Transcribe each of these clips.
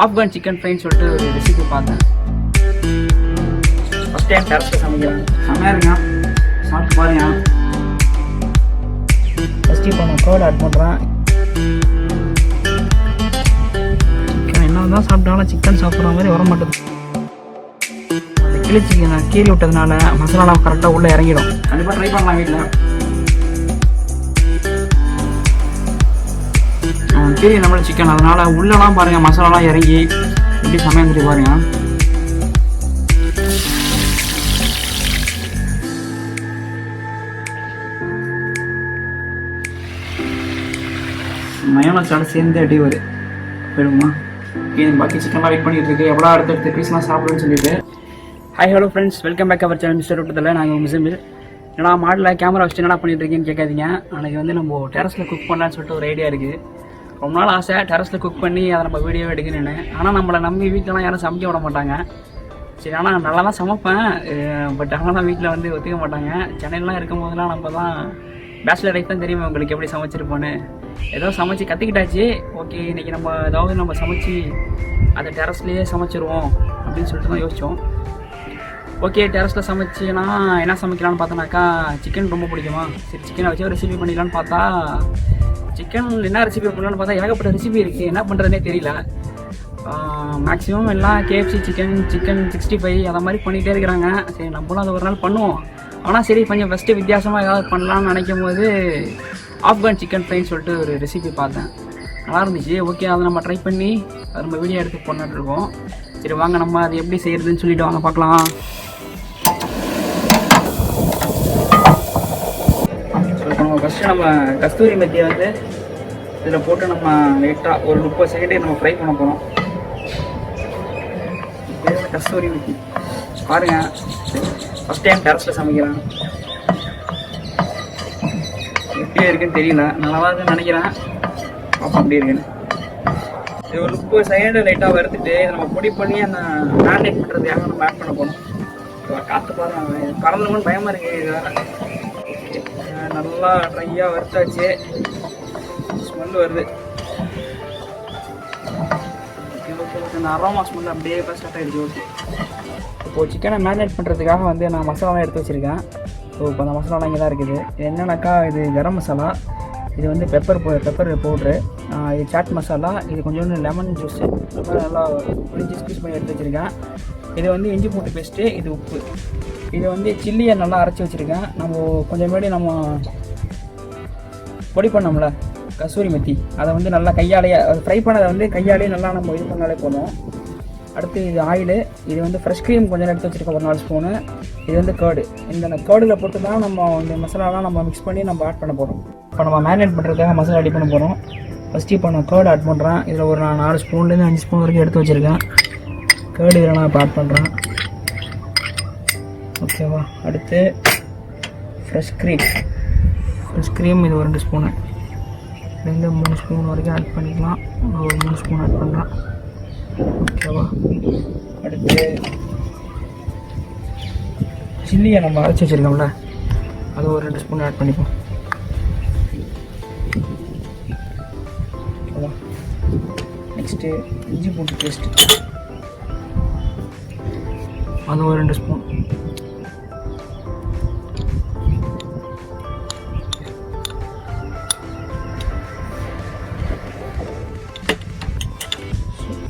ஆஃப்கான் chicken ஃப்ரைன்னு சொல்லிட்டு ஒரு recipe பார்த்தேன். ஃபஸ்ட் டைம் டெரஸில் சமைக்கிறேன். செம்மையாக இருங்க, சாப்பிட்டு பாருங்க. ஃபஸ்ட்டு இப்போ நான் கர்ட் ஆட் பண்ணுறேன். சிக்கன் என்ன தான் சாப்பிட்டாலும் சிக்கன் சாப்பிட்ற மாதிரி வர மாட்டேது. அந்த கிளி சிக்கனை கீறி விட்டதுனால மசாலாலாம் கரெக்டாக உள்ளே இறங்கிடும். கண்டிப்பாக ட்ரை பண்ணலாம் வீட்டில். கீரி நம்மள சிக்கன், அதனால் உள்ளெல்லாம் பாருங்கள் மசாலாலாம் இறங்கி எப்படி சமையல் பாருங்க. மயோனஸோட சேர்ந்து அடி வரும் போயிடுமா. பாக்கி சிக்கன்லாம் வெயிட் பண்ணிட்டு இருக்கு, எவ்வளோ அடுத்தடுத்த பீஸ்லாம் சாப்பிடுன்னு சொல்லிட்டு. Hi hello friends, welcome back our channel mister விட்டதில்லை. நாங்கள் மிஸ்ஸில் ஏன்னா மாடலில் கேமரா வச்சுட்டு என்ன பண்ணிட்டு இருக்கேன்னு கேட்காதீங்க. அன்றைக்கி வந்து நம்ம டெரஸில் குக் பண்ணலான்னு சொல்லிட்டு ஒரு ஐடியா இருக்குது. ரொம்ப நாள் ஆசை டெரஸில் குக் பண்ணி அதை நம்ம வீடியோ எடுக்கணுன்னு. ஆனால் நம்மளை நம்பி வீட்டிலலாம் யாரும் சமைக்க விட மாட்டாங்க. சரி, ஆனால் நல்லா தான் சமைப்பேன், பட் ஆனால் தான் வீட்டில் வந்து ஒத்துக்க மாட்டாங்க. சென்னையிலாம் இருக்கும் போதெல்லாம் நம்ம தான் பேச்சுலர் லைஃப் தான் தெரியுமா உங்களுக்கு எப்படி சமைச்சிருப்போன்னு. ஏதோ சமைச்சு கற்றுக்கிட்டாச்சு. ஓகே, இன்றைக்கி நம்ம ஏதாவது நம்ம சமைச்சு அதை டெரஸ்லேயே சமைச்சிருவோம் அப்படின்னு சொல்லிட்டு தான் யோசித்தோம். ஓகே, டெரஸில் சமைச்சின்னா என்ன சமைக்கலான்னு பார்த்தோன்னாக்கா சிக்கன் ரொம்ப பிடிக்குமா. சரி, சிக்கனை வச்சு ஒரு ரெசிபி பண்ணிடலான்னு பார்த்தா சிக்கன் என்ன ரெசிபி பண்ணலான்னு பார்த்தா ஏகப்பட்ட ரெசிபி இருக்குது. என்ன பண்ணுறதுனே தெரியல. மேக்ஸிமம் எல்லாம் KFC சிக்கன் 65 அதை மாதிரி பண்ணிகிட்டே இருக்கிறாங்க. சரி, நம்மளும் அதை ஒரு நாள் பண்ணுவோம். ஆனால் சரி, கொஞ்சம் ஃபஸ்ட்டு வித்தியாசமாக ஏதாவது பண்ணலான்னு நினைக்கும் போது ஆஃப்கான் சிக்கன் ஃப்ரைன்னு சொல்லிட்டு ஒரு ரெசிபி பார்த்தேன். நல்லா இருந்துச்சு. ஓகே, அதை நம்ம ட்ரை பண்ணி அதை நம்ம வீடியோ எடுத்து பண்ணிட்டுருக்கோம். சரி வாங்க, நம்ம அது எப்படி செய்கிறதுன்னு சொல்லிவிட்டு வாங்க பார்க்கலாம். ஃபஸ்ட்டு நம்ம கஸ்தூரி மெத்தியை வந்து இதில் போட்டு நம்ம லைட்டாக ஒரு 30 செகண்டே நம்ம ஃப்ரை பண்ண போகிறோம். கஸ்தூரி மெத்தி பாருங்கள், ஃபஸ்ட் டைம் டெரஸில் சமைக்கிறேன். எப்படி இருக்குன்னு தெரியல, நல்லா இருக்குன்னு நினைக்கிறேன். பார்ப்போம் எப்படி இருக்குன்னு. இது ஒரு 30 செகண்டு லைட்டாக வறுத்துட்டு இதை நம்ம பொடி பண்ணி அந்த மேரினேட் பண்ணுறதுக்காக நம்ம ஆட் பண்ண போகணும். காற்று பாருங்க, பறந்துருமோன்னு பயமாக இருக்குது. இது வேறு நல்லா ட்ரையாக வறுத்தாச்சு, ஸ்மெல் வருது. இந்த அரோமா ஸ்மெல் அப்படியே இப்போ ஸ்டார்ட் ஆகிடுச்சு. ஓகே, இப்போது சிக்கனை மேரினேட் பண்ணுறதுக்காக வந்து நான் மசாலாலாம் எடுத்து வச்சுருக்கேன். ஸோ இப்போ அந்த மசாலாலாம் இங்கே தான் இருக்குது. என்னென்னாக்கா இது கரம் மசாலா, இது வந்து பெப்பர் பவுட்ரு, இது சாட் மசாலா, இது கொஞ்சோண்டு லெமன் ஜூஸு நல்லா புளிஞ்சு ஸ்க்வீஸ் பண்ணி எடுத்து வச்சுருக்கேன். இது வந்து இஞ்சி பூண்டு பேஸ்ட்டு, இது உப்பு, இது வந்து சில்லியை நல்லா அரைச்சி வச்சுருக்கேன். நம்ம கொஞ்சம் முன்னாடி நம்ம பொடி பண்ணோம்ல கசூரி மெத்தி, அதை வந்து நல்லா கையாலேயே ஃப்ரை பண்ணதை வந்து கையாலேயே நல்லா நம்ம இது பண்ணாலே போதும். அடுத்து இது ஆயிலு, இது வந்து ஃப்ரெஷ் க்ரீம் கொஞ்சம் எடுத்து வச்சுருக்கோம், ஒரு 4 ஸ்பூனு. இது வந்து கேர்டு, இந்த கேர்டில் போட்டு தான் நம்ம இந்த மசாலாலாம் நம்ம மிக்ஸ் பண்ணி நம்ம ஆட் பண்ண போகிறோம். இப்போ நம்ம மேரினேட் பண்ணுறதுக்காக மசாலா ரெடி பண்ண போகிறோம். ஃபஸ்ட்டு இப்போ நான் கேர்டு ஆட் பண்ணுறேன். இதில் ஒரு நான் 4 ஸ்பூன்லேருந்து 5 ஸ்பூன் வரைக்கும் எடுத்து வச்சுருக்கேன். கேர்டு இதில் நான் இப்போ ஆட் பண்ணுறேன். ஓகேவா. அடுத்து ஃப்ரெஷ் க்ரீம், இது ஒரு 2 ஸ்பூனு, 2-3 ஸ்பூன் வரைக்கும் ஆட் பண்ணிக்கலாம். ஒரு 3 ஸ்பூன் ஆட் பண்ணுறேன். ஓகேவா. அடுத்து சில்லியை நம்ம அரைச்சி வச்சுருக்கோம்ல, அது ஒரு 2 ஸ்பூன் ஆட் பண்ணிப்போம். ஓகேவா. நெக்ஸ்ட்டு இஞ்சி பூண்டு பேஸ்ட்டு, அது ஒரு 2 ஸ்பூன்.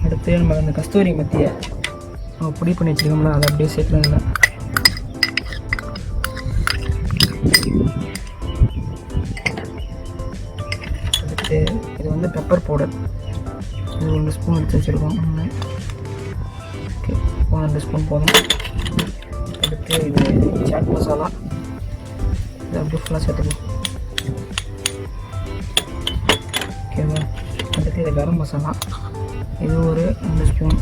அடுத்து நம்ம அந்த கஸ்தூரி மெத்தியை நம்ம பொடி பண்ணி வச்சுருக்கோம்ல, அதை அப்படியே சேர்க்கணும்ல. அடுத்து இது வந்து பெப்பர் பவுடர், இது 1 ஸ்பூன் எடுத்து வச்சுருக்கோம். ஓகே, 2 ஸ்பூன் போதும். அடுத்து இது சாட் மசாலா, இது அப்படியே ஃபுல்லாக சேர்த்துக்கலாம். ஓகேவா. அடுத்து இது கரம் மசாலா, இது ஒரு 2 ஸ்பூன்.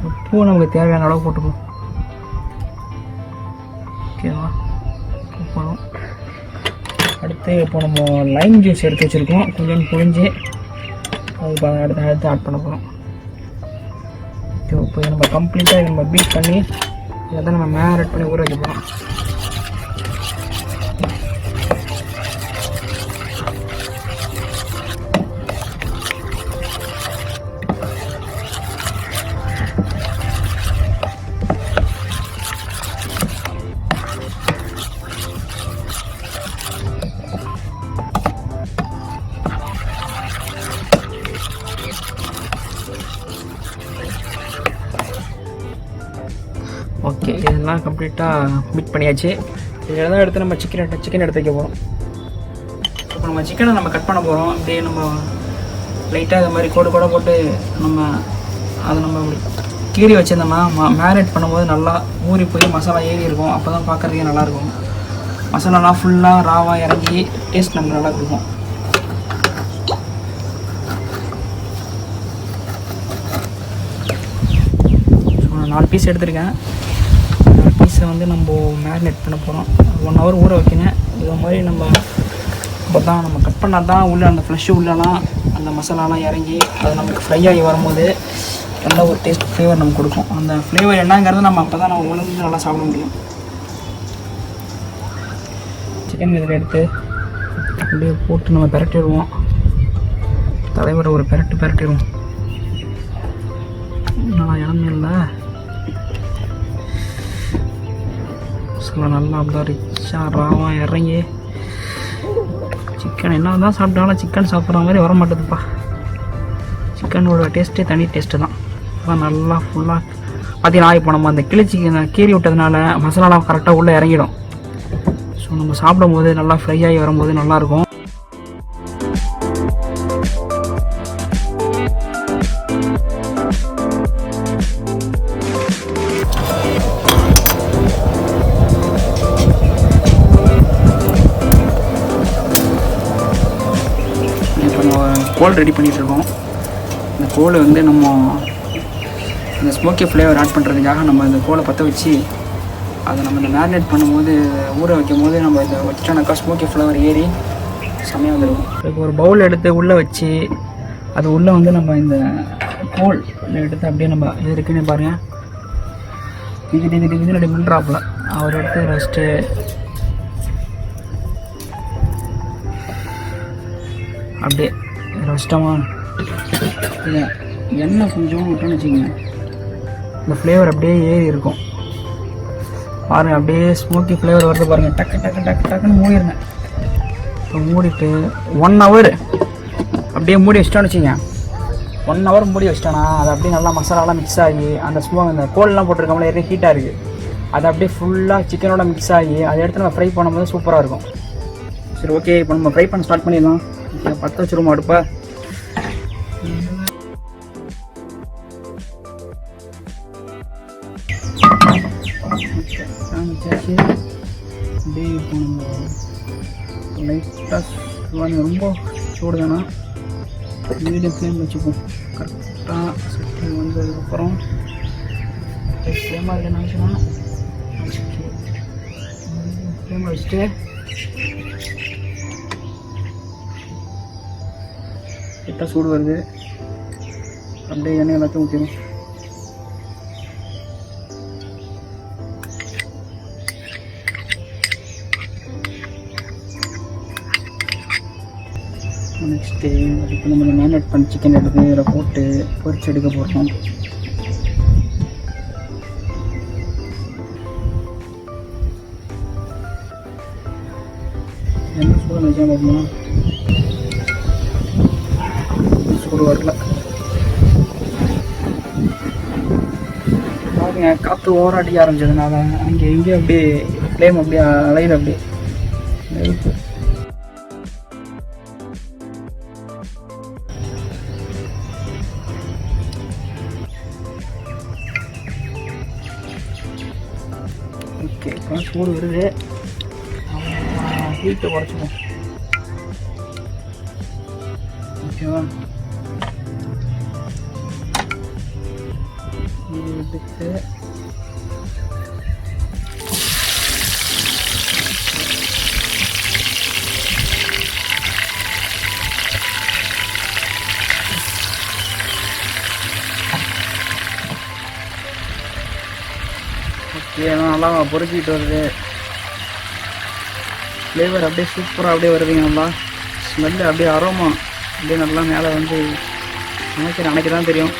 உப்பு நமக்கு தேவையான அளவு போட்டுக்கணும். ஓகேவா, போதும். அடுத்து இப்போ நம்ம லைம் ஜூஸ் எடுத்து வச்சுருக்கோம், கொஞ்சம் புழிஞ்சு அது அடுத்து ஆட் பண்ண போகிறோம். இப்போ நம்ம கம்ப்ளீட்டாக நம்ம பீட் பண்ணி இதை தான் நம்ம மேரினேட் பண்ணி ஊற வைக்க போகிறோம். நல்லா கம்ப்ளீட்டாக மிக்ஸ் பண்ணியாச்சு. இதில் தான் எடுத்து நம்ம சிக்கன் எடுத்து வைக்க போகிறோம். இப்போ நம்ம சிக்கனை நம்ம கட் பண்ண போகிறோம். அப்படியே நம்ம லைட்டாக இது மாதிரி கோடு போட்டு அதை நம்ம கீறி வச்சுருந்தோம்னா மேரினேட் பண்ணும்போது நல்லா ஊறி போய் மசாலா ஏறி இருக்கும். அப்போ தான் பார்க்குறதுக்கே நல்லாயிருக்கும். மசாலாலாம் ஃபுல்லாக ராவாக இறங்கி டேஸ்ட் நமக்கு நல்லா கொடுக்கும். ஸோ நான் 4 பீஸ் எடுத்துருக்கேன். 4 பீஸை வந்து நம்ம மேரினேட் பண்ண போகிறோம். 1 hour ஊற வைக்கணும். இது மாதிரி நம்ம அப்போ தான் நம்ம கட் பண்ணால் தான் உள்ளே அந்த ஃப்ளஷ்ஷு உள்ளலாம் அந்த மசாலாலாம் இறங்கி அது நமக்கு ஃப்ரை ஆகி வரும்போது நல்ல ஒரு டேஸ்ட் ஃப்ளேவர் நமக்கு கொடுக்கும். அந்த ஃப்ளேவர் என்னங்கிறது நம்ம அப்போ தான் நம்ம உணர்ந்து நல்லா சாப்பிட முடியும். சிக்கன் இதில் எடுத்து அப்படியே போட்டு நம்ம பிரட்டிடுவோம். தலைவரை ஒரு பிரட்டிடுவோம். நல்லா இறமையில்ல நல்லா அப்படிதான் ரிச்சாக ராவாக இறங்கி சிக்கன் என்ன தான் சாப்பிட்டாலும் சிக்கன் சாப்பிட்ற மாதிரி வர மாட்டேதுப்பா. சிக்கனோட டேஸ்ட்டே தனி டேஸ்ட்டு தான். அதான் நல்லா ஃபுல்லாக பார்த்தீங்கன்னா இப்போ நம்ம அந்த சிக்கன் கீறி விட்டதுனால மசாலாலாம் கரெக்டாக உள்ளே இறங்கிடும். ஸோ நம்ம சாப்பிடும் போது நல்லா ஃப்ரை ஆகி வரும்போது நல்லாயிருக்கும். கோல் ரெடி பண்ணிகிட்ருக்கோம். இந்த கோலை வந்து நம்ம இந்த ஸ்மோக்கி ஃப்ளேவர் ஆட் பண்ணுறதுக்காக நம்ம இந்த கோலை பற்ற வச்சு அதை நம்ம இந்த மேரினேட் பண்ணும்போது ஊற வைக்கும் போது நம்ம இதை வச்சுட்டோம்னாக்கா ஸ்மோக்கி ஃப்ளேவர் ஏறி செம்மையாக வந்துடும். இப்போ ஒரு பவுல் எடுத்து உள்ளே வச்சு அது உள்ளே வந்து நம்ம இந்த கோல் எடுத்து அப்படியே நம்ம இது இருக்குன்னு பாருங்கள். இது அப்படி மின்ட்ராப்பில் அவர் எடுத்து ஃபஸ்ட்டு அப்படியே ரஸ்டமாக இல்லை எண்ணெய் கொஞ்சம் விட்டோன்னு வச்சுக்கோங்க. இந்த ஃப்ளேவர் அப்படியே ஏறி இருக்கும் பாருங்கள். அப்படியே ஸ்மோக்கி ஃப்ளேவர் வருது பாருங்கள். டக்குன்னு மூடிடுங்க. இப்போ மூடிட்டு 1 hour அப்படியே மூடி வச்சிட்டோன்னு வச்சுக்கோங்க. 1 hour மூடி வச்சிட்டோன்னா அது அப்படியே நல்லா மசாலாலாம் மிக்ஸ் ஆகி அந்த இந்த கோல்லாம் போட்டிருக்கோம்ல ஏற்கனவே ஹீட்டாக இருக்குது. அது அப்படியே ஃபுல்லாக சிக்கனோட மிக்ஸ் ஆகி அதை எடுத்து நம்ம ஃப்ரை பண்ணும்போது சூப்பராக இருக்கும். சரி ஓகே, இப்போ நம்ம ஃப்ரை பண்ண ஸ்டார்ட் பண்ணிடலாம். பற்ற வச்சுருவோம் அடுப்பா. வச்சாச்சு. அப்படியே இப்போ நம்ம லைட்டாக ரொம்ப சூடு தானே மீடியம் ஃப்ளேம் வச்சுப்போம். கரெக்டாக செட்டிங் வந்ததுக்கப்புறம் ஃப்ளேமாக இல்லை நினச்சோன்னா ஃப்ளேம் வச்சுட்டு லைட்டாக சூடு வருது. அப்படியே எண்ணெய் எல்லாத்தையும் ஊற்றிடும். நெக்ஸ்ட்டு இப்போ நம்ம மேரினேட் பண்ண சிக்கன் எடுத்து இதில் போட்டு பொரிச்சு எடுக்க போகிறோம். என்ன சூடு நிச்சயம் பார்க்கணும். சூடு வரல பாருங்க. காற்று ஓவர் அடிக்க ஆரம்பிச்சதுனால அங்கே எங்கேயும் அப்படியே ஃப்ளேம் அப்படியே அலையுது. அப்படியே நெருப்பு ஓகே. இப்போ சூடு வருது. ஹீட்டை குறைச்சிப்போம். ஓகேவா? இது விட்டுட்டு ஓகே நல்லா பொறுக்கிட்டு வருது. ஃப்ளேவர் அப்படியே சூப்பராக அப்படியே வருதுங்க. நல்லா ஸ்மெல்லு அப்படியே அரோமா அப்படியே நல்லா மேலே வந்து எனக்கு தான் தெரியும்.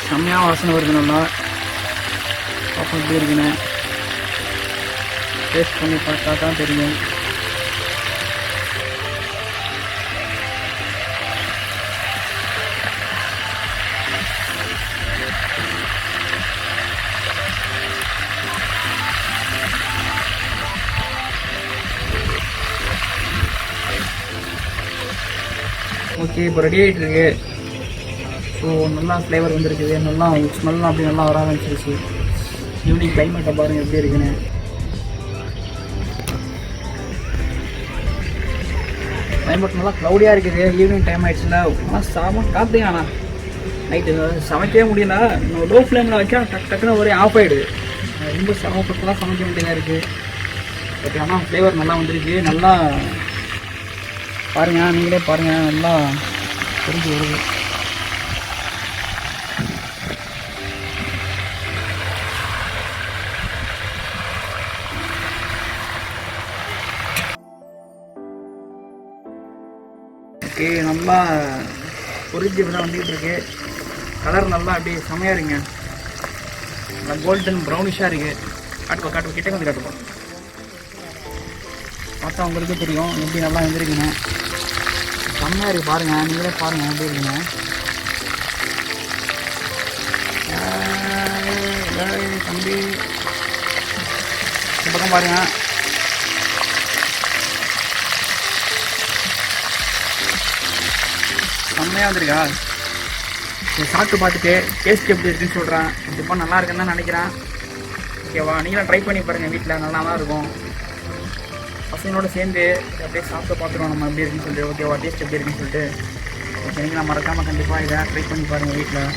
செம்மையாக வாசனை வருது. நல்லா பார்ப்போம் எப்படி இருக்குன்னு டேஸ்ட் பண்ணி பார்த்தா தான் தெரியும். ஓகே, இப்போ ரெடி ஆகிட்டு இருக்கு. ஸோ நல்லா ஃப்ளேவர் வந்துருக்குது, நல்லா ஸ்மெல்லாம் அப்படி நல்லா வர ஆரம்பிச்சிருச்சு. ஈவினிங் கிளைமேட்டை பாருங்கள் எப்படி இருக்குன்னு. கிளைமேட் நல்லா க்ளவுடியாக இருக்குது. ஈவினிங் டைம் ஆகிடுச்சுல, ஆனால் சாம காற்று. ஆனால் நைட்டு சமைக்கவே முடியல. லோ ஃப்ளேமில் வைக்க டக்குன்னு ஒரே ஆஃப் ஆகிடுது. ரொம்ப சிரமப்பட்டு தான் சமைக்க வேண்டியதாக இருக்குது. பட் ஆனால் ஃப்ளேவர் நல்லா வந்துருக்கு. நல்லா பாருங்கள், நீங்களே பாருங்கள், நல்லா தெரிஞ்சு வருது. ஓகே, நல்லா பொரிஞ்சு தான் வந்துக்கிட்டு இருக்கு. கலர் நல்லா அப்படியே செமையாக இருக்குங்க. நல்லா கோல்டன் ப்ரௌனிஷாக இருக்குது. காட்டுப்பா கிட்டே வந்து காட்டுப்பா. பார்த்தா உங்களுக்கே தெரியும் எப்படி நல்லா வந்துருக்குங்க. செம்மையாக இருக்குது பாருங்கள், நீங்களே பாருங்கள் எப்படி இருக்குங்க. தம்பி இந்த பக்கம் பாருங்கள். செம்மையாக வந்துருக்கா. சாப்பிட்டு பார்த்துட்டு டேஸ்ட் எப்படி இருக்குன்னு சொல்கிறேன். கண்டிப்பாக நல்லா இருக்குன்னு தான் நினைக்கிறேன். ஓகேவா, நீங்களும் ட்ரை பண்ணி பாருங்கள் வீட்டில், நல்லா தான் இருக்கும். பசங்களோட சேர்ந்து அப்படியே சாப்பிட்டு பார்த்துருவோம் நம்ம எப்படி இருக்குன்னு சொல்லிட்டு. ஓகேவா, டேஸ்ட் எப்படி இருக்குன்னு சொல்லிட்டு. ஓகே, நீங்கள் மறக்காமல் கண்டிப்பாக இதை ட்ரை பண்ணி பாருங்கள் வீட்டில்.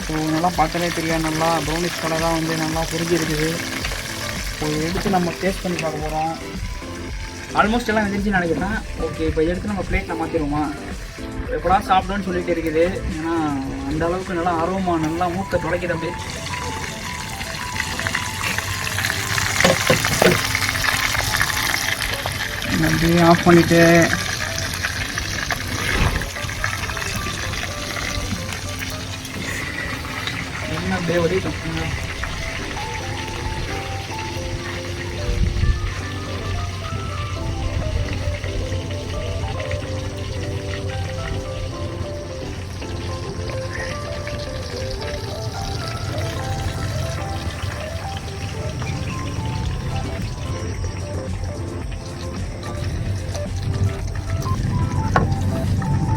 ஸோ நல்லா பார்த்தாலே தெரியாது, நல்லா ப்ரௌனிஷ் கலராக வந்து நல்லா பொரிஞ்சு இருக்குது. ஸோ எடுத்து நம்ம டேஸ்ட் பண்ணி பார்க்க போகிறோம். ஆல்மோஸ்ட் எல்லாம் வந்துருச்சுன்னு நினைக்கிறேன். ஓகே, இப்போ எடுத்து நம்ம பிளேட்டில் மாற்றிடுவோமா. எப்படா சாப்பிடணும்னு சொல்லிட்டு இருக்குது. ஏன்னா அந்த அளவுக்கு நல்லா அரோமா, நல்லா மூக்கை துடைக்கிற அப்படியே. அப்படியே ஆஃப் பண்ணிவிட்டு என்ன அப்படியே வடிட்டோம்.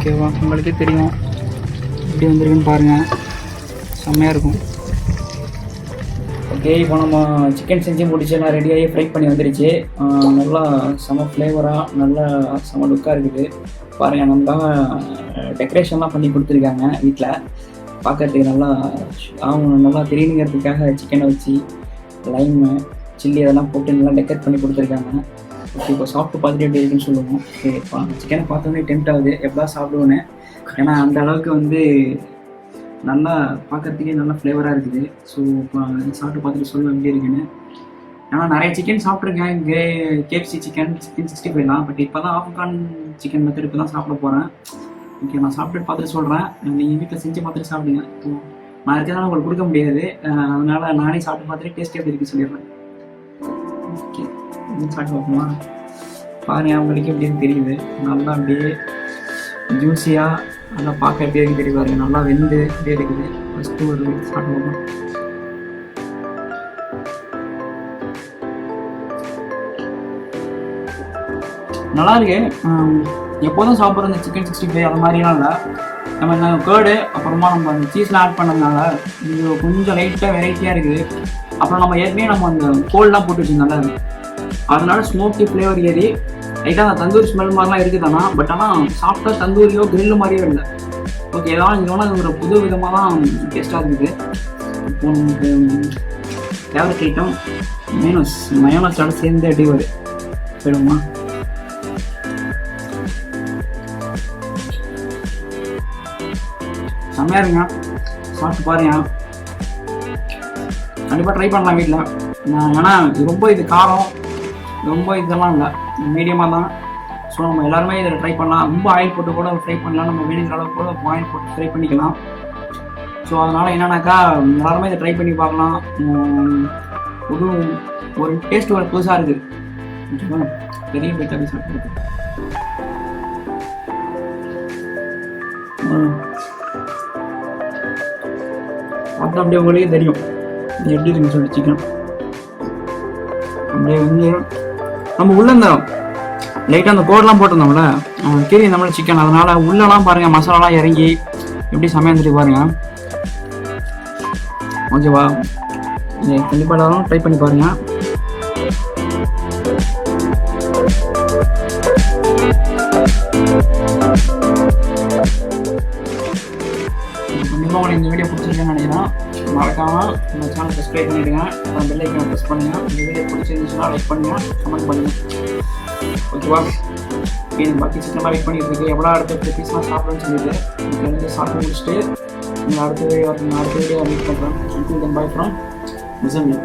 ஓகேவா, உங்களுக்கே தெரியும் எப்படி வந்துருக்குன்னு பாருங்கள். செம்மையாக இருக்கும். ஓகே, இப்போ நம்ம சிக்கன் செஞ்சு முடிச்சு நான் ரெடியாகி ஃப்ரை பண்ணி வந்துருச்சு. நல்லா செம ஃப்ளேவராக நல்லா செம லுக்காக இருக்குது பாருங்கள். நம்ம டெக்கரேஷன்லாம் பண்ணி கொடுத்துருக்காங்க வீட்டில். பார்க்கறதுக்கு நல்லா நல்லா தெரியணுங்கிறதுக்காக சிக்கனை வச்சு லைமு சில்லி அதெல்லாம் போட்டு நல்லா டெக்கரேட் பண்ணி கொடுத்துருக்காங்க. ஓகே, இப்போ சாப்பிட்டு பார்த்துட்டு எப்படி இருக்குன்னு சொல்லுவோம். ஓகே, இப்போ சிக்கனை பார்த்தோன்னே டெம்ட் ஆகுது எப்படா சாப்பிடுவோன்னு. ஏன்னா அந்த அளவுக்கு வந்து நல்லா பார்க்குறதுக்கே நல்லா ஃப்ளேவராக இருக்குது. ஸோ இப்போ சாப்பிட்டு பார்த்துட்டு சொல்லுவேன் எப்படி இருக்குன்னு. ஏன்னா நிறைய சிக்கன் சாப்பிட்ருக்கேன், இங்கே கேஎஃப்சி சிக்கன் 65 பட் இப்போ தான் ஆஃப்கான் சிக்கன் மெத்தட் இப்போ தான் சாப்பிட போகிறேன். ஓகே, நான் சாப்பிட்டு பார்த்துட்டு சொல்கிறேன். நீங்கள் வீட்டில் செஞ்சு பார்த்துட்டு சாப்பிடுங்க. இப்போ நான் இருக்கிறதால உங்களுக்கு கொடுக்க முடியாது, அதனால் நானே சாப்பிட்டு பார்த்துட்டு டேஸ்ட் எப்படி இருக்குன்னு சொல்லிடுறேன். ஓகே, சாப்பிட்டு பார்ப்போமா. பாருங்கள், அவங்களுக்கு எப்படின்னு தெரியுது. நல்லா அப்படியே ஜூஸியாக நல்லா பார்க்க எப்படி இருக்கு தெரியும் பாருங்க. நல்லா வெந்து அப்படியே இருக்குது. ஃபஸ்ட்டு ஒரு சாப்பிட்டு பார்ப்போம். நல்லா இருக்கு. எப்போதும் சாப்பிட்ற இந்த சிக்கன் 65 அது மாதிரிலாம் இல்லை. நம்ம இந்த கேர்டு அப்புறமா நம்ம அந்த சீஸ்லாம் ஆட் பண்ணதுனால இது கொஞ்சம் லைட்டாக வெரைட்டியாக இருக்குது. அப்புறம் நம்ம ஏற்கனவே நம்ம அந்த கோல்டெலாம் போட்டு வச்சுருந்தால அதனால ஸ்மோக்கி ஃப்ளேவர் ஏறி லைட்டாக அந்த தந்தூரி ஸ்மெல் மாதிரிலாம் இருக்குதானா. பட் ஆனால் சாப்பிட்டா தந்தூரியோ கிரில்லு மாதிரியோ இல்லை. ஓகே, ஏதாவது ஒரு புது விதமாக தான் டேஸ்ட்டாக இருக்குது. இப்போ நமக்கு ஃபேவரட் ஐட்டம் மயோனஸோட சேர்ந்து அடி போயிடுமா. செம்மையாக இருங்க, சாப்பிட்டு பாருங்க. கண்டிப்பாக ட்ரை பண்ணலாம் வீட்டில். ஏன்னா ரொம்ப இது காரம் ரொம்ப இதெல்லாம் இல்லை, மீடியமாக தான். ஸோ நம்ம எல்லாருமே இதில் ட்ரை பண்ணலாம். ரொம்ப ஆயில் போட்டு கூட ஃப்ரை பண்ணலாம், நம்ம வேணுங்கிற அளவுக்கு கூட ஆயில் போட்டு ஃப்ரை பண்ணிக்கலாம். ஸோ அதனால் என்னன்னாக்கா எல்லாருமே இதை ட்ரை பண்ணி பார்க்கலாம். ஒரு டேஸ்ட் ஒரு புதுசாக இருக்குது. பெரிய போயிட்டு அப்படி சாப்பிட்டு பார்த்தா அப்படியே உங்களுக்கே தெரியும் எப்படி இருக்குன்னு சொல்லிட்டு. சிக்கன் அப்படியே வந்து நம்ம உள்ள இந்த லைட்டாக அந்த கோடெலாம் போட்டிருந்தோம்ல கீரி நம்மள சிக்கன், அதனால் உள்ளெல்லாம் பாருங்கள் மசாலாலாம் இறங்கி எப்படி சமையல் பாருங்கள். ஓகேவா, நீங்கள் கண்டிப்பாக எல்லாரும் ட்ரை பண்ணி பாருங்கள். கண்டிப்பாக உங்களுக்கு இந்த வீடியோ பிடிச்சிருக்கேன்னு நினைக்கிறேன். மறக்காமல் நம்ம சேனல் சப்ஸ்கிரைப் பண்ணிவிடுங்க, பெல் ஐக்கானை ப்ரெஸ் பண்ணுங்கள். இந்த வீடியோ பிடிச்சிருந்துச்சுன்னா லைக் பண்ணுங்கள், கமெண்ட் பண்ணுங்கள். ஓகேவா, எனக்கு பாக்கி சிக்கன் வெயிட் பண்ணிட்டு இருக்கு. எவ்வளோ அடுத்த பீஸ்லாம் சாப்பிடுன்னு சொல்லிட்டு எனக்கு சாப்பிட்டு முடிச்சுட்டு நீங்கள் அடுத்த வீடியோ மீட் பண்ணுறேன். Bye from Muzammil.